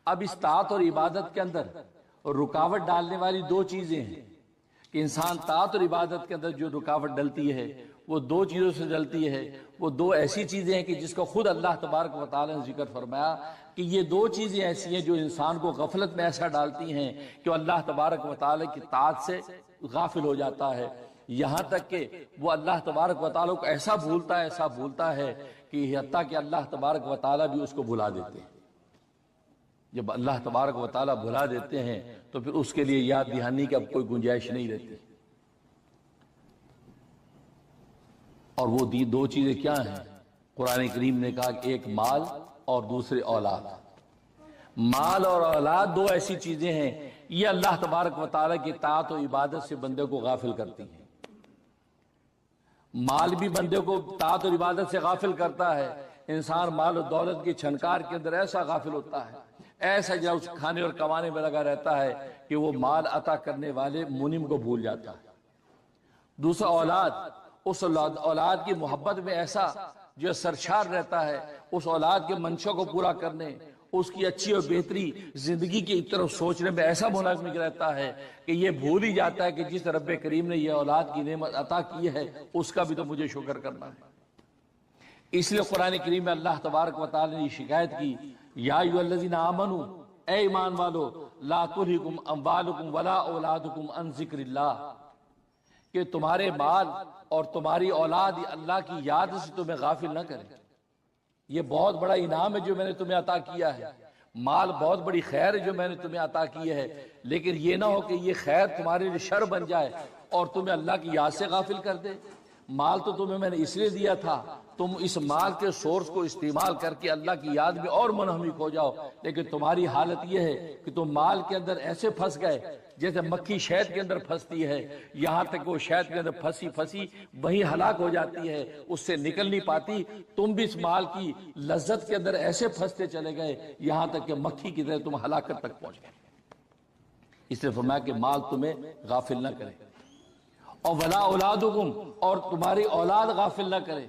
اب اس طاعت اور عبادت کے اندر رکاوٹ ڈالنے والی دو چیزیں ہیں کہ انسان طاعت اور عبادت کے اندر جو رکاوٹ ڈلتی ہے وہ دو چیزوں سے ڈلتی ہے. وہ دو ایسی چیزیں ہیں کہ جس کو خود اللہ تبارک و تعالی نے ذکر فرمایا کہ یہ دو چیزیں ایسی ہیں جو انسان کو غفلت میں ایسا ڈالتی ہیں کہ اللہ تبارک و تعالی کی طاعت سے غافل ہو جاتا ہے، یہاں تک کہ وہ اللہ تبارک و تعالی کو ایسا بھولتا ہے کہ حتیٰ کہ اللہ تبارک و تعالی بھی اس کو بھلا دیتے ہیں. جب اللہ تبارک و تعالی بھلا دیتے ہیں تو پھر اس کے لیے یاد دہانی کی اب کوئی گنجائش نہیں رہتی. اور وہ دو چیزیں کیا ہیں؟ قرآن کریم نے کہا کہ ایک مال اور دوسرے اولاد. مال اور اولاد دو ایسی چیزیں ہیں یہ اللہ تبارک و تعالی کی طاعت و عبادت سے بندے کو غافل کرتی ہیں. مال بھی بندے کو طاعت اور عبادت سے غافل کرتا ہے. انسان مال و دولت کی چھنکار کے اندر ایسا غافل ہوتا ہے، ایسا جو اس کھانے اور کمانے میں لگا رہتا ہے کہ وہ مال عطا کرنے والے منعم کو بھول جاتا ہے. دوسرا اولاد، اس اولاد کی محبت میں ایسا جو سرشار رہتا ہے، اس اولاد کے منشا کو پورا کرنے، اس کی اچھی اور بہتری زندگی کی طرف سوچنے میں ایسا منہمک رہتا ہے کہ یہ بھول ہی جاتا ہے کہ جس رب کریم نے یہ اولاد کی نعمت عطا کی ہے اس کا بھی تو مجھے شکر کرنا ہے. اس لیے قرآن کریم میں اللہ تبارک و تعالی نے یہ شکایت کی، یا ایھا الذین آمنوا، اے ایمان والو، لا تلھکم اموالکم ولا اولادکم عن ذکر اللہ، کہ تمہارے مال اور تمہاری اولاد اللہ کی یاد سے تمہیں غافل نہ کرے. یہ بہت بڑا انعام ہے جو میں نے تمہیں عطا کیا ہے، مال بہت بڑی خیر ہے جو میں نے تمہیں عطا کی ہے، لیکن یہ نہ ہو کہ یہ خیر تمہارے لیے شر بن جائے اور تمہیں اللہ کی یاد سے غافل کر دے. مال تو تمہیں میں نے اس لیے دیا تھا تم اس مال کے سورس کو استعمال کر کے اللہ کی یاد میں اور منہمک ہو جاؤ، لیکن تمہاری حالت یہ ہے کہ تم مال کے اندر ایسے پھنس گئے جیسے مکھی شہد کے اندر پھنستی ہے، یہاں تک وہ شہد کے اندر پھنسی وہیں ہلاک ہو جاتی ہے، اس سے نکل نہیں پاتی. تم بھی اس مال کی لذت کے اندر ایسے پھنستے چلے گئے یہاں تک کہ مکھی کی طرح تم ہلاکت تک پہنچ گئے. اس لیے فرمایا کہ مال تمہیں غافل نہ کرے، اور ولا اولادکم، اور تمہاری اولاد غافل نہ کرے.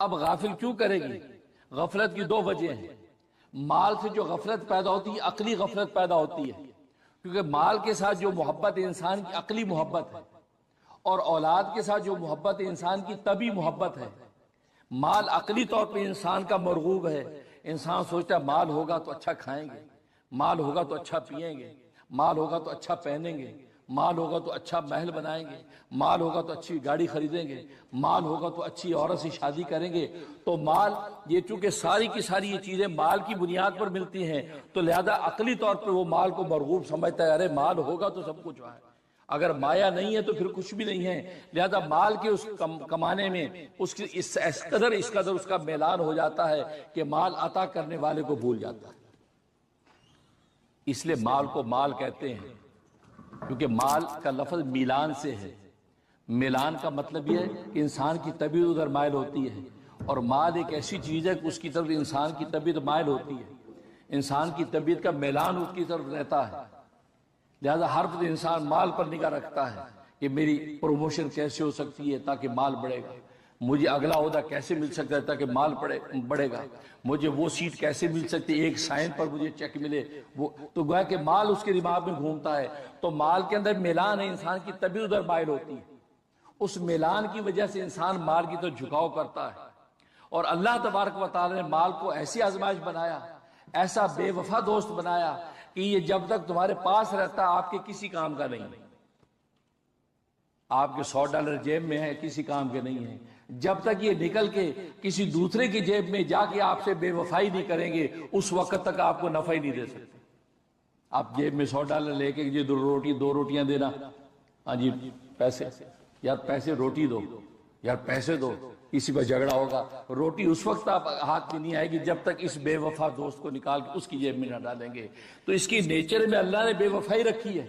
اب غافل کیوں کرے گی؟ غفلت کی دو وجہ ہیں. مال سے جو غفلت پیدا ہوتی ہے عقلی غفلت پیدا ہوتی ہے، کیونکہ مال کے ساتھ جو محبت انسان کی عقلی محبت ہے اور اولاد کے ساتھ جو محبت انسان کی طبعی محبت ہے. مال عقلی طور پہ انسان کا مرغوب ہے، انسان سوچتا ہے مال ہوگا تو اچھا کھائیں گے، مال ہوگا تو اچھا پئیں گے، مال ہوگا تو اچھا پہنیں گے، مال ہوگا تو اچھا محل بنائیں گے، مال ہوگا تو اچھی گاڑی خریدیں گے، مال ہوگا تو اچھی عورت سے شادی کریں گے. تو مال، یہ چونکہ ساری کی ساری یہ چیزیں مال کی بنیاد پر ملتی ہیں تو لہذا عقلی طور پر وہ مال کو مرغوب سمجھتا ہے. ارے مال ہوگا تو سب کچھ ہے، اگر مایا نہیں ہے تو پھر کچھ بھی نہیں ہے. لہذا مال کے اس کمانے میں اس قدر اس کا میلان ہو جاتا ہے کہ مال عطا کرنے والے کو بھول جاتا ہے. اس لیے مال کو مال کہتے ہیں کیونکہ مال کا لفظ میلان سے ہے. میلان کا مطلب یہ ہے کہ انسان کی طبیعت ادھر مائل ہوتی ہے، اور مال ایک ایسی چیز ہے کہ اس کی طرف انسان کی طبیعت مائل ہوتی ہے، انسان کی طبیعت کا میلان اس کی طرف رہتا ہے. لہذا ہر وقت انسان مال پر نگاہ رکھتا ہے کہ میری پروموشن کیسے ہو سکتی ہے تاکہ مال بڑھے گا، مجھے اگلا عہدہ کیسے مل سکتا ہے تاکہ مال بڑھے گا، مجھے وہ سیٹ کیسے مل سکتی ہے ایک سائن پر مجھے چیک ملے. وہ تو گویا کہ مال اس کے دماغ میں گھومتا ہے. تو مال کے اندر میلان ہے، انسان کی طبیعت ادھر مائل ہوتی ہے، اس میلان کی وجہ سے انسان مال کی طرف جھکاؤ کرتا ہے. اور اللہ تبارک و تعالی نے مال کو ایسی آزمائش بنایا، ایسا بے وفا دوست بنایا کہ یہ جب تک تمہارے پاس رہتا آپ کے کسی کام کا نہیں. آپ کے $100 جیب میں ہے، کسی کام کے نہیں ہے. جب تک یہ نکل کے کسی دوسرے کی جیب میں جا کے آپ سے بے وفائی نہیں کریں گے اس وقت تک آپ کو نفع ہی نہیں دے سکتے. آپ جیب میں $100 لے کے یہ دو روٹیاں دینا، ہاں جی پیسے، یار پیسے روٹی دو، یار پیسے دو، کسی کا جھگڑا ہوگا. روٹی اس وقت آپ ہاتھ میں نہیں آئے گی جب تک اس بے وفا دوست کو نکال کے اس کی جیب میں نہ ڈالیں گے. تو اس کی نیچر میں اللہ نے بے وفائی رکھی ہے.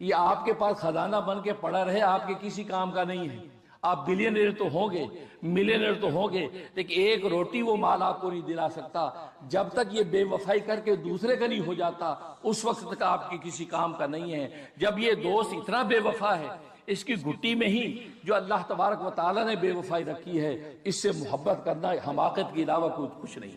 یہ آپ کے پاس خزانہ بن کے پڑا رہے، آپ کے کسی کام کا نہیں ہے. آپ بلینئر تو ہوں گے، ملینئر تو ہوں گے، لیکن ایک روٹی وہ مال آپ کو نہیں دلا سکتا جب تک یہ بے وفائی کر کے دوسرے کا نہیں ہو جاتا. اس وقت تک آپ کی کسی کام کا نہیں ہے. جب یہ دوست اتنا بے وفا ہے، اس کی گھٹی میں ہی جو اللہ تبارک و تعالیٰ نے بے وفائی رکھی ہے، اس سے محبت کرنا حماقت کے علاوہ کچھ نہیں.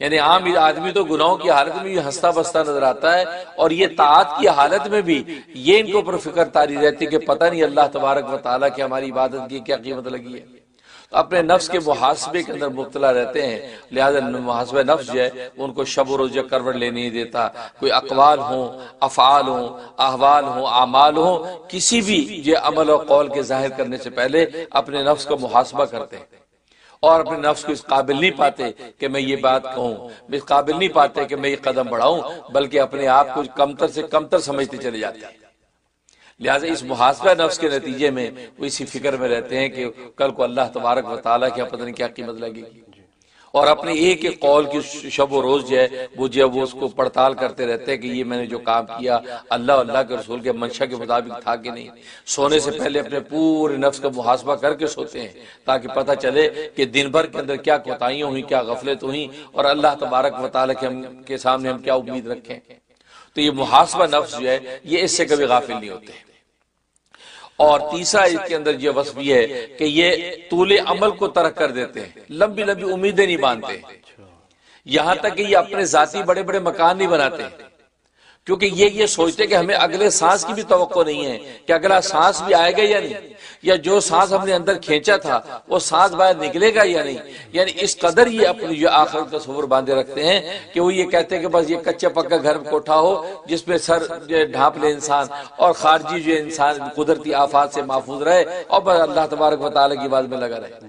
یعنی عام آدمی تو گناہوں کی حالت میں بھی ہنستا بستا نظر آتا ہے، اور یہ طاعت کی حالت میں بھی یہ ان کے اوپر فکر طاری رہتی ہے کہ پتہ نہیں اللہ تبارک و تعالیٰ کی ہماری عبادت کی کیا قیمت لگی ہے۔ تو اپنے نفس کے محاسبے کے اندر مبتلا رہتے ہیں، لہذا محاسبہ نفس جو ہے ان کو شب و روز کروٹ لینے نہیں دیتا۔ کوئی اقوال ہوں، افعال ہوں، احوال ہوں، اعمال ہوں، کسی بھی جو عمل اور قول کے ظاہر کرنے سے پہلے اپنے نفس کا محاسبہ کرتے ہیں، اور اپنے نفس کو اس قابل نہیں پاتے کہ میں یہ بات کہوں، اس قابل نہیں پاتے کہ میں یہ قدم بڑھاؤں، بلکہ اپنے آپ کو کمتر سے کمتر سمجھتے چلے جاتے ہیں۔ لہٰذا اس محاسبہ نفس کے نتیجے میں وہ اسی فکر میں رہتے ہیں کہ کل کو اللہ تبارک و تعالیٰ کی پتہ نہیں کیا قیمت لگے گی، اور اپنے ایک ایک قول کی شب و روز جو ہے وہ اس کو پڑتال کرتے رہتے ہیں کہ یہ میں نے جو کام کیا اللہ اللہ کے رسول کے منشا کے مطابق تھا کہ نہیں۔ سونے سے پہلے اپنے پورے نفس کا محاسبہ کر کے سوتے ہیں تاکہ پتہ چلے کہ دن بھر کے اندر کیا کوتاہیاں ہوئیں، کیا غفلت ہوئیں، اور اللہ تبارک و تعالیٰ کے سامنے ہم کیا امید رکھیں۔ تو یہ محاسبہ نفس جو ہے یہ اس سے کبھی غافل نہیں ہوتے۔ اور تیسرا اس کے اندر یہ وصف یہ ہے کہ یہ طول عمل کو ترک کر دیتے ہیں، لمبی لمبی امیدیں نہیں باندھتے، یہاں تک کہ یہ اپنے ذاتی بڑے بڑے مکان نہیں بناتے، کیونکہ یہ سوچتے کہ ہمیں اگلے سانس کی بھی توقع نہیں ہے کہ اگلا سانس بھی آئے گا یا نہیں، یا جو سانس ہم نے اندر کھینچا تھا وہ سانس باہر نکلے گا یا نہیں۔ یعنی اس قدر یہ اپنی جو آخرت کا تصور باندھے رکھتے ہیں کہ وہ یہ کہتے ہیں کہ بس یہ کچا پکا گھر کوٹھا ہو جس میں سر ڈھانپ لے انسان، اور خارجی جو انسان قدرتی آفات سے محفوظ رہے، اور بس اللہ تبارک و تعالیٰ کی بات میں لگا رہے۔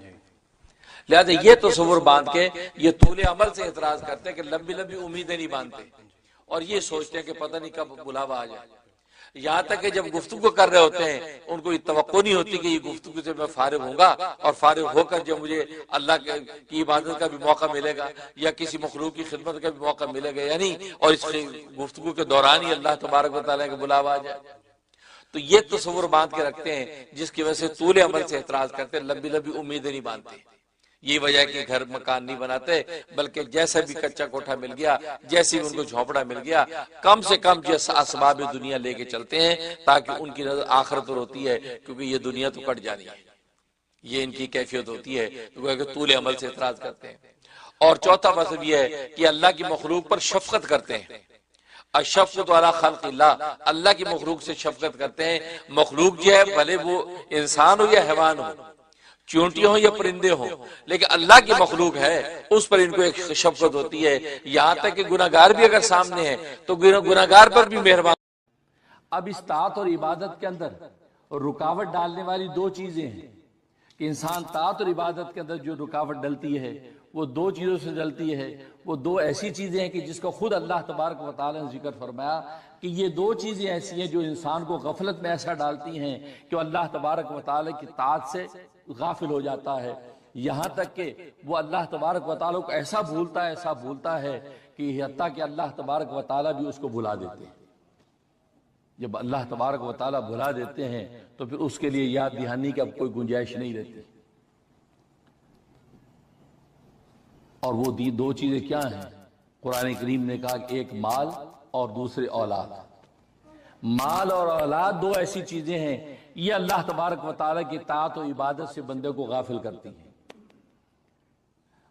لہذا یہ تصور باندھ کے یہ طول عمل سے اعتراض کرتے ہیں کہ لمبی لمبی امیدیں نہیں باندھتے، اور یہ سوچتے ہیں کہ پتہ نہیں کب بلاوا آ جائے۔ یہاں تک کہ جب گفتگو کر رہے ہوتے ہیں ان کو یہ توقع نہیں ہوتی کہ یہ گفتگو سے میں فارغ ہوں گا، اور فارغ ہو کر جب مجھے اللہ کی عبادت کا بھی موقع ملے گا یا کسی مخلوق کی خدمت کا بھی موقع ملے گا یعنی، اور اس گفتگو کے دوران ہی اللہ تبارک و تعالیٰ کا بلاوا آ جائے۔ تو یہ تصور باندھ کے رکھتے ہیں جس کی وجہ سے طول عمل سے اعتراض کرتے ہیں، لمبی لمبی امیدیں نہیں باندھتے۔ یہ وجہ ہے کہ گھر مکان نہیں بناتے، بلکہ جیسا بھی کچا کوٹھا مل گیا، جیسی بھی ان کو جھونپڑا مل گیا، کم سے کم جیسا اسباب دنیا لے کے چلتے ہیں تاکہ ان کی نظر آخرت پر ہوتی ہے، کیونکہ یہ دنیا تو کٹ جانی ہے، یہ ان کی کیفیت ہوتی ہے، کہ طول عمل سے اعتراض کرتے ہیں۔ اور چوتھا مطلب یہ ہے کہ اللہ کی مخلوق پر شفقت کرتے ہیں، الشفقۃ علی خلق اللہ، اللہ کی مخلوق سے شفقت کرتے ہیں۔ مخلوق جو ہے بھلے وہ انسان ہو یا حیوان ہو، چونٹیاں ہوں یا پرندے ہوں، لیکن اللہ کی مخلوق ہے اس پر ان کو ایک شفقت ہوتی ہے، یہاں تک کہ گناہگار بھی اگر سامنے ہے تو گناہگار پر بھی مہربان۔ اب اس طاعت اور عبادت کے اندر رکاوٹ ڈالنے والی دو چیزیں ہیں کہ انسان طاعت اور عبادت کے اندر جو رکاوٹ ڈلتی ہے وہ دو چیزوں سے ڈلتی ہے۔ وہ دو ایسی چیزیں ہیں کہ جس کو خود اللہ تبارک و تعالیٰ نے ذکر فرمایا کہ یہ دو چیزیں ایسی ہیں جو انسان کو غفلت میں ایسا ڈالتی ہیں کہ اللہ تبارک و تعالیٰ کی طاعت سے غافل ہو جاتا ہے، یہاں تک کہ وہ اللہ تبارک و تعالیٰ کو ایسا بھولتا ہے کہ حتیٰ کہ اللہ تبارک و تعالیٰ بھی اس کو بھلا دیتے ہیں۔ جب اللہ تبارک و تعالیٰ بھلا دیتے ہیں تو پھر اس کے لیے یاد دہانی کی اب کوئی گنجائش نہیں رہتی۔ اور وہ دو چیزیں کیا ہیں؟ قرآن کریم نے کہا کہ ایک مال اور دوسرے اولاد۔ مال اور اولاد دو ایسی چیزیں ہیں یہ اللہ تبارک و تعالیٰ کی طاعت و عبادت سے بندے کو غافل کرتی ہیں۔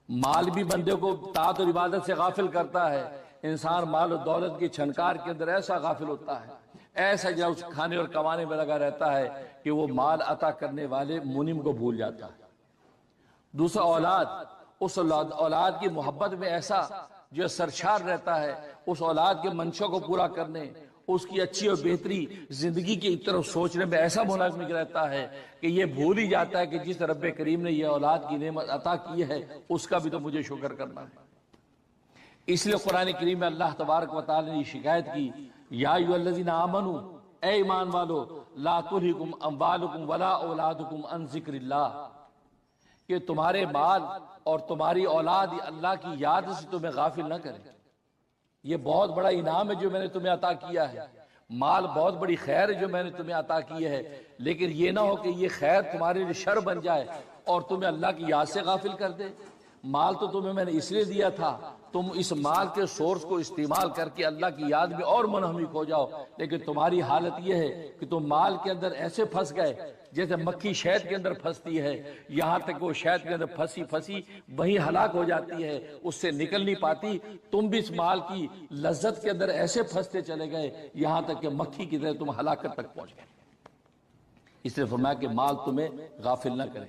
مال بھی بندے کو طاعت اور عبادت سے غافل کرتا ہے، انسان مال و دولت کی چھنکار کے اندر ایسا غافل ہوتا ہے، ایسا جو اس کھانے اور کمانے میں لگا رہتا ہے کہ وہ مال عطا کرنے والے منعم کو بھول جاتا ہے۔ دوسرا اولاد، اس اولاد کی محبت میں ایسا جو سرشار رہتا ہے، اس اولاد کے منشا کو پورا کرنے، اس کی اچھی اور بہتری زندگی کی طرف سوچنے میں ایسا منہمک رہتا ہے کہ یہ بھول ہی جاتا ہے کہ جس رب کریم نے یہ اولاد کی نعمت عطا کی ہے اس کا بھی تو مجھے شکر کرنا ہے۔ اس لیے قرآن کریم میں اللہ تبارک و تعالی نے شکایت کی، یا ایھا الذین آمنوا، اے ایمان والو، لا تلھکم اموالکم ولا اولادکم عن ذکر اللہ، کہ تمہارے مال اور تمہاری اولاد اللہ کی یاد سے تمہیں غافل نہ کرے۔ یہ بہت بڑا انعام ہے جو میں نے تمہیں عطا کیا ہے، مال بہت بڑی خیر ہے جو میں نے تمہیں عطا کی ہے، لیکن یہ نہ ہو کہ یہ خیر تمہارے لیے شر بن جائے اور تمہیں اللہ کی یاد سے غافل کر دے۔ مال تو تمہیں میں نے اس لیے دیا تھا تم اس مال کے سورس کو استعمال کر کے اللہ کی یاد میں اور منہمک ہو جاؤ، لیکن تمہاری حالت یہ ہے کہ تم مال کے اندر ایسے پھنس گئے جیسے مکھی شہد کے اندر پھنستی ہے، یہاں تک وہ شہد کے اندر پھنسی وہیں ہلاک ہو جاتی ہے، اس سے نکل نہیں پاتی۔ تم بھی اس مال کی لذت کے اندر ایسے پھنستے چلے گئے یہاں تک کہ مکھی کی طرح تم ہلاکت تک پہنچ گئے۔ اس لیے فرمایا کہ مال تمہیں غافل نہ کرے،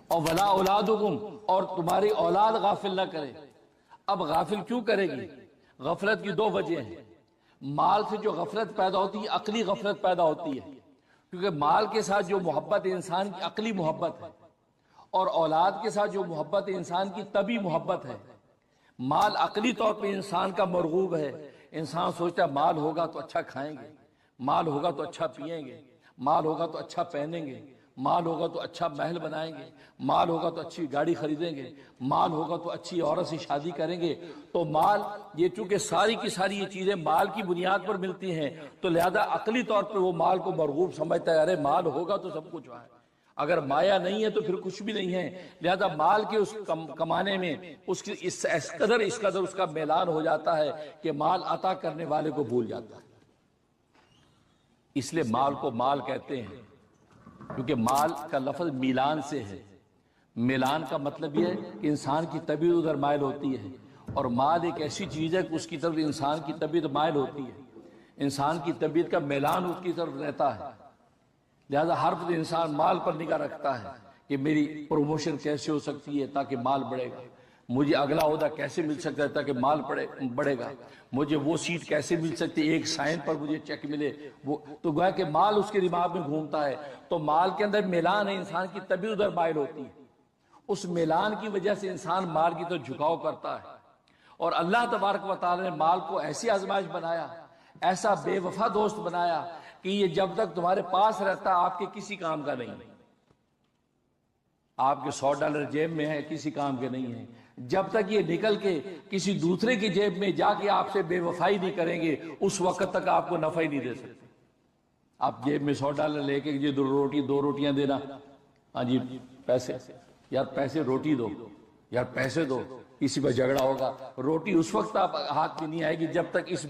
اور ولا اولادکم، اور تمہاری اولاد غافل نہ کرے۔ اب غافل کیوں کرے گی؟ غفلت کی دو وجہ ہیں۔ مال سے جو غفلت پیدا ہوتی ہے عقلی غفلت پیدا ہوتی ہے، کیونکہ مال کے ساتھ جو محبت انسان کی عقلی محبت ہے، اور اولاد کے ساتھ جو محبت انسان کی طبعی محبت ہے۔ مال عقلی طور پہ انسان کا مرغوب ہے، انسان سوچتا ہے مال ہوگا تو اچھا کھائیں گے، مال ہوگا تو اچھا پئیں گے، مال ہوگا تو اچھا پہنیں گے، مال ہوگا تو اچھا محل بنائیں گے، مال ہوگا تو اچھی گاڑی خریدیں گے، مال ہوگا تو اچھی عورت سے شادی کریں گے۔ تو مال، یہ چونکہ ساری کی ساری یہ چیزیں مال کی بنیاد پر ملتی ہیں، تو لہذا عقلی طور پر وہ مال کو مرغوب سمجھتا ہے، ارے مال ہوگا تو سب کچھ ہے، اگر مایا نہیں ہے تو پھر کچھ بھی نہیں ہے۔ لہذا مال کے اس کمانے میں اس قدر اس کا میلان ہو جاتا ہے کہ مال عطا کرنے والے کو بھول جاتا ہے۔ اس لیے مال کو مال کہتے ہیں، کیونکہ مال کا لفظ میلان سے ہے۔ میلان کا مطلب یہ ہے کہ انسان کی طبیعت ادھر مائل ہوتی ہے، اور مال ایک ایسی چیز ہے کہ اس کی طرف انسان کی طبیعت مائل ہوتی ہے، انسان کی طبیعت کا میلان اس کی طرف رہتا ہے۔ لہذا ہر وقت انسان مال پر نگاہ رکھتا ہے کہ میری پروموشن کیسے ہو سکتی ہے تاکہ مال بڑھے گا، مجھے اگلا عہدہ کیسے مل سکتا ہے تاکہ مال بڑھے گا، مجھے وہ سیٹ کیسے مل سکتی ہے، ایک سائن پر مجھے چیک ملے، وہ تو گویا کہ مال اس کے دماغ میں گھومتا ہے۔ تو مال کے اندر میلان ہے، انسان کی طبیعت ادھر مائل ہوتی ہے، اس میلان کی وجہ سے انسان مال کی طرف جھکاؤ کرتا ہے۔ اور اللہ تبارک و تعالی نے مال کو ایسی آزمائش بنایا، ایسا بے وفا دوست بنایا کہ یہ جب تک تمہارے پاس رہتا آپ کے کسی کام کا نہیں، آپ کے $100 جیب میں ہے کسی کام کے نہیں ہیں، جب تک یہ نکل کے کسی دوسرے کی جیب میں جا کے آپ سے بے وفائی نہیں کریں گے اس وقت تک آپ کو نفع ہی نہیں دے سکتے۔ آپ جیب میں $100 لے کے یہ 2 روٹیاں دینا، ہاں جی پیسے، یار پیسے روٹی دو، یار پیسے دو، اسی پر جھگڑا ہوگا۔ روٹی اس وقت آپ ہاتھ میں نہیں آئے گی جب تک اس